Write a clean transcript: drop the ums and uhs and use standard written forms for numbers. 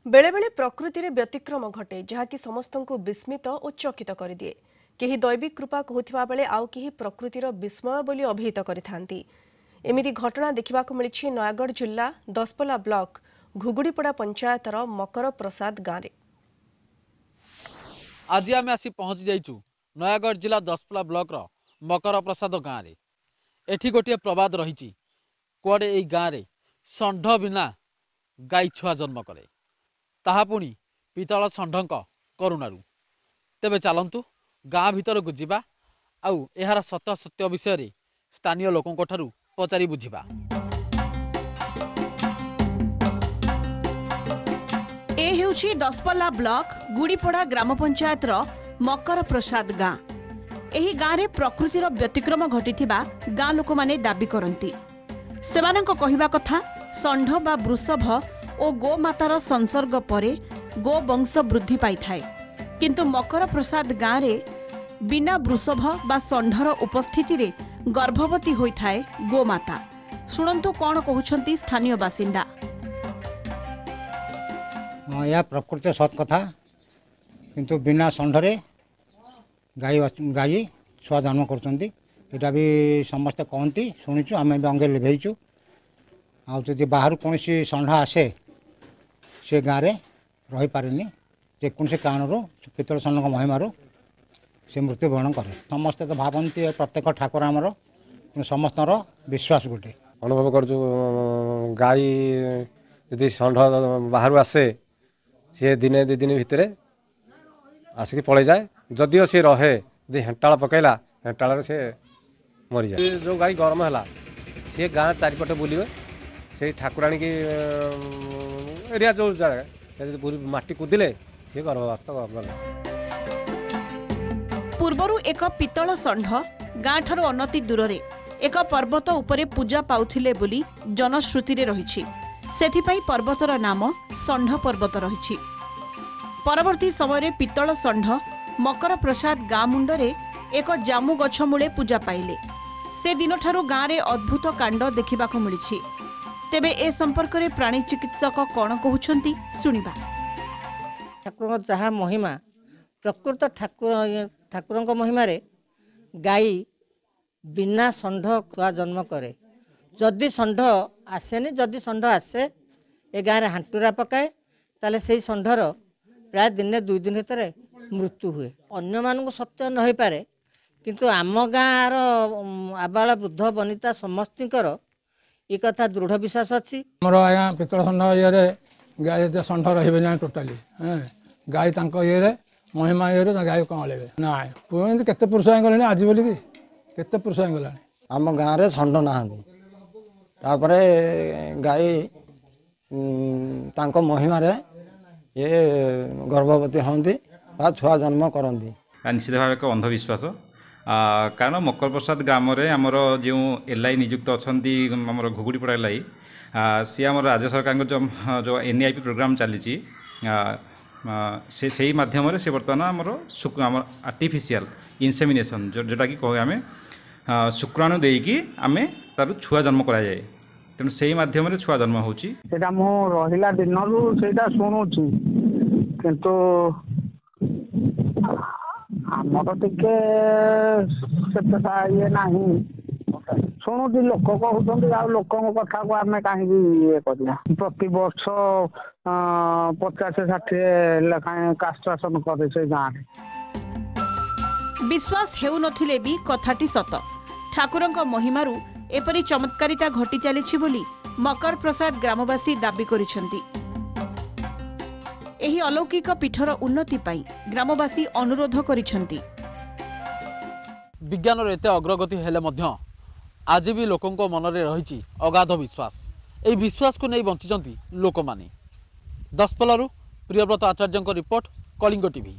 बेले बेले प्रकृति रे व्यतिक्रम घटे जहाँकि समस्त को विस्मित और चकित कर दिए। केही दैविक कृपा कहूथिबा बेले आउ केही प्रकृतिर विस्मय बोली अभिहित करिथांती। एमिति घटना देखा मिली नयागढ़ जिला दसपल्ला ब्लॉक घुगुड़ीपड़ा पंचायतर मकर प्रसाद गाँव। आज आम आसी पहुंची जाइचु नयागढ़ जिला दसपल्ला ब्लॉक रो मकर प्रसाद गाँव में। एठी गोटे प्रवाद रही कुआडे एई गाँव में षंढ बिना गाई छुआ जन्म करे ताहा पुणी पितल षंढक करुणारू। तेबे चलंतु गाँ भीतर को जिबा आउ एहार सत्य सत्य विषय रे स्थानीय लोकों ठारू पचारि बुझिबा। ए हेउछि दसपल्ला ब्लॉक गुड़ीपड़ा ग्राम पंचायत मकर प्रसाद गाँ। एही गाँव रे प्रकृतिर व्यतिक्रम घटिथिबा गाँ लोक माने दाबी करंती। सेमानक कहिबा कथा षंढ बा वृषभ और गोमातार संसर्ग परे गो वंश वृद्धि पाई थाए, किंतु मकर प्रसाद गाँव रे बिना वृषभ बा षंढर उपस्थिति रे गर्भवती होई थाए गोमाता। सुनंतु कौन कहउछंती स्थानीय बासिंदा। या प्रकृति सत कथा, किंतु बिना षंढरे गाई छुआ जन्म करछंती। एटा भी समस्त कहती शुणुचु, आम भी अंगे लिभेचु। आदि बाहर कौन षंढ आसे से गाँव में रही पारे जेकोसी कारण पितल षंढ महिमार से मृत्युवरण करे। समस्ते तो भावती प्रत्येक ठाकुर आमर समस्त विश्वास गोटे अनुभव कर गाई यदि षंढ बाहर आसे सी दिने दि दिन भितर आसिक पलि जाए। जदिओ सी रहे यदि हेंटाल पकईला हेंटाल से मरी जाए। जो गाई गरम है सी गाँ चारिपटे बुलवे से ठाकुराणी की एरिया जो जगह पूरी माटी कुदिले सी गर्भवस्थ गला। पूर्वरु एक पितल षंढ गाँ ठारू अनति दूर रे एक पर्वत उपरे पूजा पाउथिले बोली जनश्रुति रे रहिछि। सेथिपई पर्वतर नाम षंढ पर्वत रहिछि। परवर्ती समय पितल षंढ मकर प्रसाद गाँ मुंडरे एक जामु गछ मूले पूजा पाइले। से दिन ठारू गाँ रे अद्भुत कांड देखिबाको मिलिछि। तेबे ए संपर्क रे प्राणी चिकित्सक कौन कहउछंती सुनिबा। ठाकुर जहाँ महिमा प्रकृत ठाकुर महिमा रे गाई बिना षंढ छुआ जन्म करे। जदि षंढ आसेनी, जदि षंढ आसे ए गाँव हांटुरा पकाए ताले से षंढर प्राय दिन दुई दिन भीतर मृत्यु हुए। अन्य मानक सत्य न हो पारे, किंतु आम गाँवर आबाल वृद्ध वनिता समस्तर ये कथा दृढ़ विश्वास अच्छी। मोर आज्ञा पितल षंढ ये गाय षंढ रही टोटाली गाय ये महिमा ये गाय कौन लेवे ना कहते केते पुरुष गले आज बोलिकी केते पुरुष गला। आम गाँव में षंढ ना गाय महिमा ये गर्भवती होती छुआ जन्म करती। निश्चित भाव एक अंधविश्वास। कारण मकर प्रसाद ग्राम रे आमर जो एलआई नियुक्त अच्छा आमर घुगुड़ीपड़ा एलआई सी आम राज्य सरकार जो एनईआईपी प्रोग्राम चली से माध्यम से बर्तमान आमर आर्टिफिशियल इनसेमिनेशन जोटा कि कहे आम शुक्राणु देकी आम तार छुआ जन्म कराए। तेणु से माध्यम छुआ जन्म होची। सेटा मु रहिला दिनरु सेटा सुनुची, किंतु आमर टिके ये ना शुणुची लोक कहते लोक कथा को आम कहीं ये करना। प्रति वर्ष 50-60 लेखाएं कास्ट्रेशन करे से गाँव। विश्वास हेउ नथिले भी कथाटी सत। ठाकुरंक महिमारू एपरी चमत्कारिता घटी चली बोली मकर प्रसाद ग्रामवासी दाबी करिसेंती। एही अलौकिक पीठर उन्नति पाई ग्रामवासी अनुरोध करिसेंती। विज्ञान एते अग्रगति हेले मध्य आज भी लोकों मनरे रही अगाध विश्वास। एही विश्वास को नहीं बंचिचंती लोक माने। दसपल्लारू प्रियव्रत आचार्य रिपोर्ट, कलिंग टीवी।